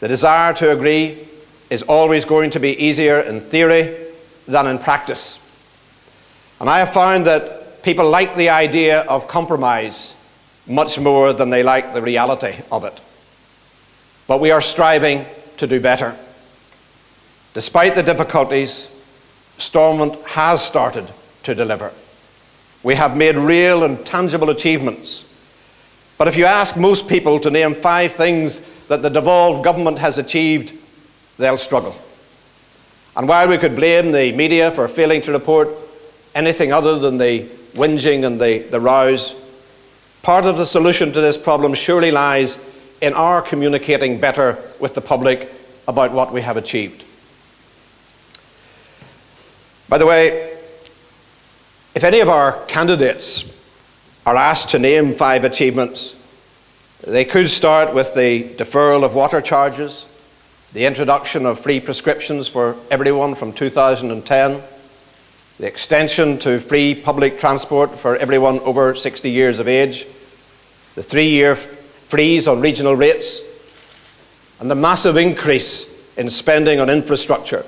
The desire to agree is always going to be easier in theory than in practice. And I have found that people like the idea of compromise much more than they like the reality of it. But we are striving to do better. Despite the difficulties, Stormont has started to deliver. We have made real and tangible achievements. But if you ask most people to name 5 things that the devolved government has achieved, they'll struggle. And while we could blame the media for failing to report anything other than the whinging and the rows, part of the solution to this problem surely lies in our communicating better with the public about what we have achieved. By the way, if any of our candidates are asked to name 5 achievements, they could start with the deferral of water charges, the introduction of free prescriptions for everyone from 2010, the extension to free public transport for everyone over 60 years of age, the 3-year freeze on regional rates, and the massive increase in spending on infrastructure.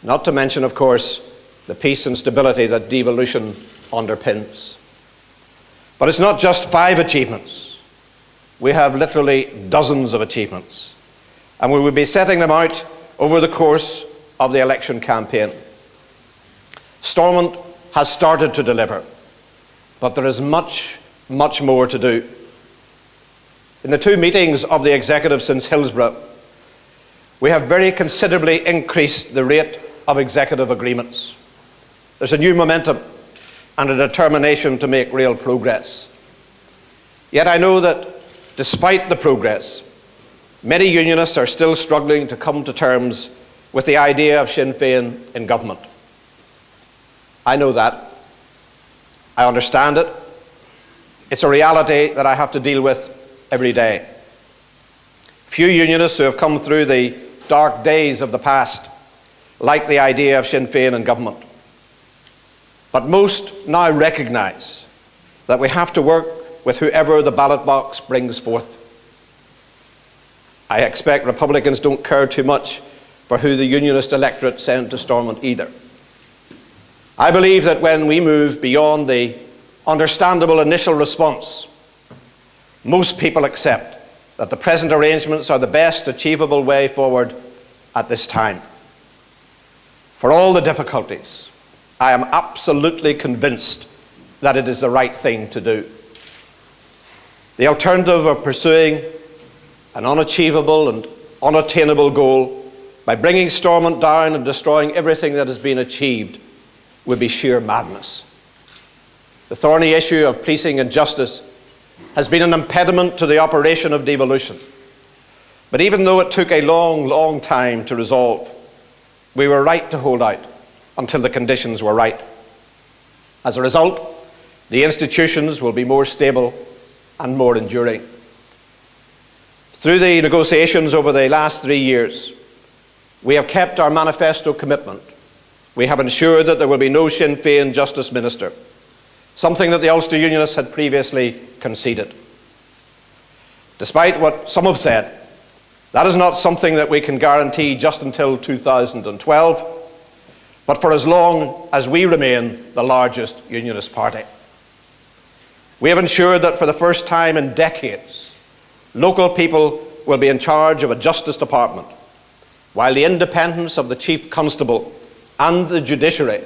Not to mention, of course, the peace and stability that devolution underpins. But it's not just 5 achievements. We have literally dozens of achievements. And we will be setting them out over the course of the election campaign. Stormont has started to deliver, but there is much, much more to do. In the 2 meetings of the executive since Hillsborough, we have very considerably increased the rate of executive agreements. There's a new momentum and a determination to make real progress. Yet I know that despite the progress, many unionists are still struggling to come to terms with the idea of Sinn Féin in government. I know that. I understand it. It's a reality that I have to deal with every day. Few unionists who have come through the dark days of the past like the idea of Sinn Féin in government. But most now recognise that we have to work with whoever the ballot box brings forth. I expect Republicans don't care too much for who the unionist electorate send to Stormont either. I believe that when we move beyond the understandable initial response, most people accept that the present arrangements are the best achievable way forward at this time. For all the difficulties, I am absolutely convinced that it is the right thing to do. The alternative of pursuing an unachievable and unattainable goal by bringing Stormont down and destroying everything that has been achieved would be sheer madness. The thorny issue of policing and justice has been an impediment to the operation of devolution. But even though it took a long, long time to resolve, we were right to hold out until the conditions were right. As a result, the institutions will be more stable and more enduring. Through the negotiations over the last 3 years, we have kept our manifesto commitment. We have ensured that there will be no Sinn Féin Justice Minister, something that the Ulster Unionists had previously conceded. Despite what some have said, that is not something that we can guarantee just until 2012, but for as long as we remain the largest unionist party. We have ensured that for the first time in decades, local people will be in charge of a justice department, while the independence of the Chief Constable and the judiciary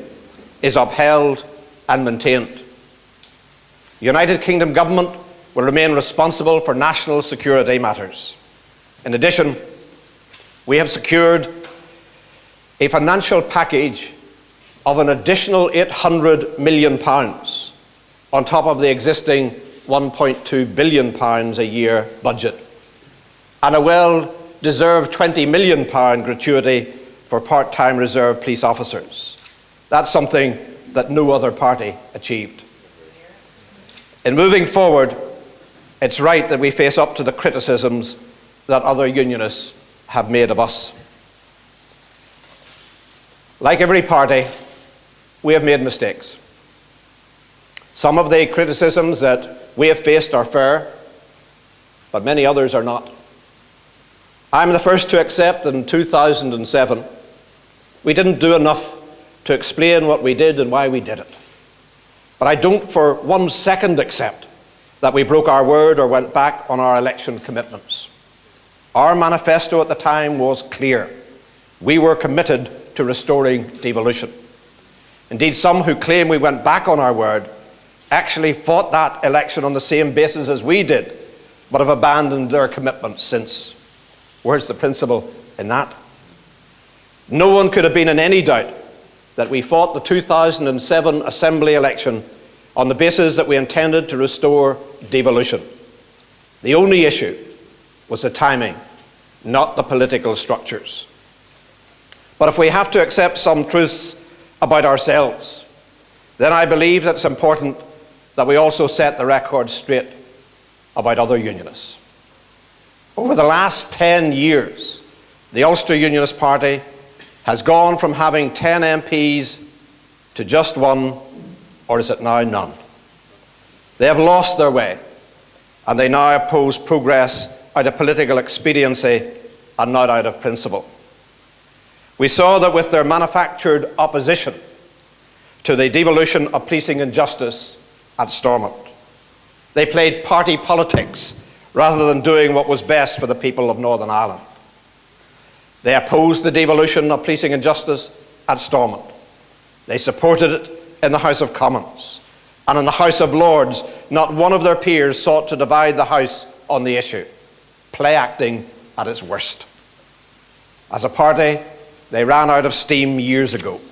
is upheld and maintained. The United Kingdom government will remain responsible for national security matters. In addition, we have secured a financial package of an additional £800 million on top of the existing £1.2 billion a year budget, and a well-deserved £20 million gratuity for part-time reserve police officers. That's something that no other party achieved. In moving forward, it's right that we face up to the criticisms that other unionists have made of us. Like every party, we have made mistakes. Some of the criticisms that we have faced are fair, but many others are not. I'm the first to accept that in 2007 we didn't do enough to explain what we did and why we did it. But I don't for 1 second accept that we broke our word or went back on our election commitments. Our manifesto at the time was clear. We were committed to restoring devolution. Indeed, some who claim we went back on our word actually fought that election on the same basis as we did, but have abandoned their commitment since. Where's the principle in that? No one could have been in any doubt that we fought the 2007 Assembly election on the basis that we intended to restore devolution. The only issue was the timing, not the political structures. But if we have to accept some truths about ourselves, then I believe that it's important that we also set the record straight about other unionists. Over the last 10 years, the Ulster Unionist Party has gone from having 10 MPs to just one, or is it now none? They have lost their way, and they now oppose progress out of political expediency and not out of principle. We saw that with their manufactured opposition to the devolution of policing and justice at Stormont. They played party politics rather than doing what was best for the people of Northern Ireland. They opposed the devolution of policing and justice at Stormont. They supported it in the House of Commons. And in the House of Lords, not one of their peers sought to divide the House on the issue. Play acting at its worst. As a party, they ran out of steam years ago.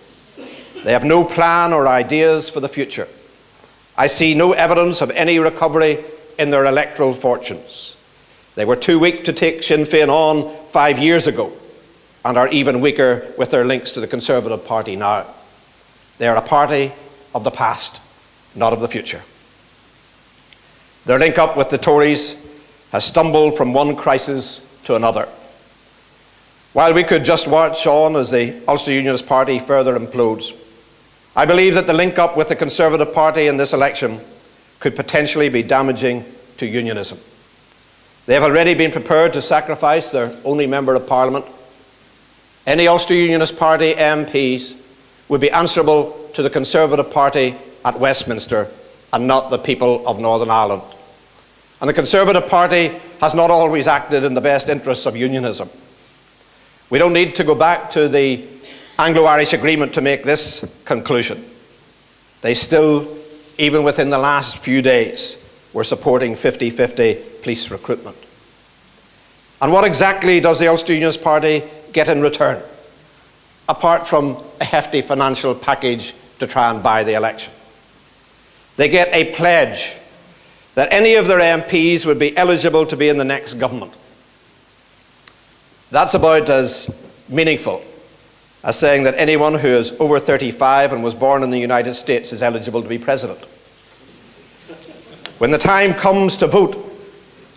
They have no plan or ideas for the future. I see no evidence of any recovery in their electoral fortunes. They were too weak to take Sinn Féin on 5 years ago, and are even weaker with their links to the Conservative Party now. They are a party of the past, not of the future. Their link-up with the Tories has stumbled from one crisis to another. While we could just watch on as the Ulster Unionist Party further implodes, I believe that the link-up with the Conservative Party in this election could potentially be damaging to unionism. They have already been prepared to sacrifice their only Member of Parliament. Any Ulster Unionist Party MPs would be answerable to the Conservative Party at Westminster and not the people of Northern Ireland. And the Conservative Party has not always acted in the best interests of unionism. We don't need to go back to the Anglo-Irish Agreement to make this conclusion. They still, even within the last few days, were supporting 50-50 police recruitment. And what exactly does the Ulster Unionist Party get in return, apart from a hefty financial package to try and buy the election? They get a pledge that any of their MPs would be eligible to be in the next government. That's about as meaningful as saying that anyone who is over 35 and was born in the United States is eligible to be president. When the time comes to vote,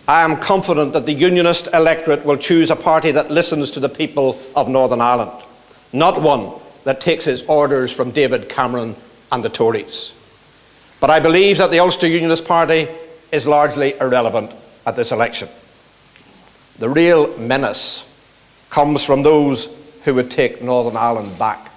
I am confident that the unionist electorate will choose a party that listens to the people of Northern Ireland, not one that takes its orders from David Cameron and the Tories. But I believe that the Ulster Unionist Party is largely irrelevant at this election. The real menace comes from those who would take Northern Ireland back.